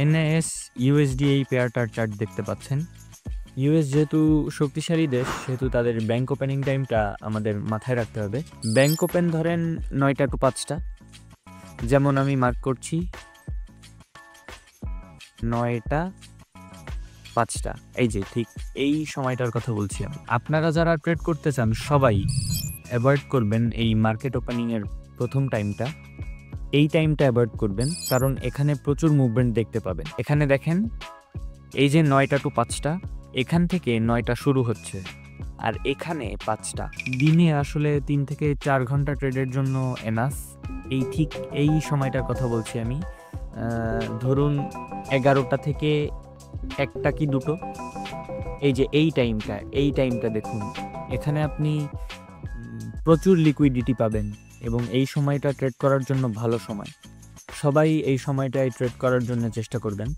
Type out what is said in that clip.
NS USD এই পেয়ারটার chart দেখতে পাচ্ছেন। ইউএস যেহেতু শক্তিশালী দেশ, সেহেতু তাদের ব্যাংক ওপেনিং টাইমটা আমাদের মাথায় রাখতে হবে। ব্যাংক ওপেন ধরেন 9টা টু 5টা, যেমন আমি মার্ক করছি 9টা 5টা। এই যে ঠিক এই সময়টার কথা বলছি আমি। আপনারা যারা ট্রেড করতে চান সবাই অ্যাভয়েড করবেন এই মার্কেট ওপেনিংয়ের প্রথম টাইমটা। এই টাইমটা অ্যাভয়েড করবেন, কারণ এখানে প্রচুর মুভমেন্ট দেখতে পাবেন। এখানে দেখেন, এই যে 9টা টু 5টা, এখান থেকে 9টা শুরু হচ্ছে, আর এখানে 5টা। দিনে আসলে 3 থেকে 4 ঘন্টা ট্রেডের জন্য এনাফ। এই ঠিক এই সময়টার কথা বলছি আমি। ধরুন 11টা থেকে 1টা কি 2টো, এই যে এই টাইমটা দেখুন। এখানে আপনি প্রচুর লিকুইডিটি পাবেন এবং এই সময়টা ট্রেড করার জন্য ভালো সময়। সবাই এই সময়টায় ট্রেড করার জন্য চেষ্টা করবেন।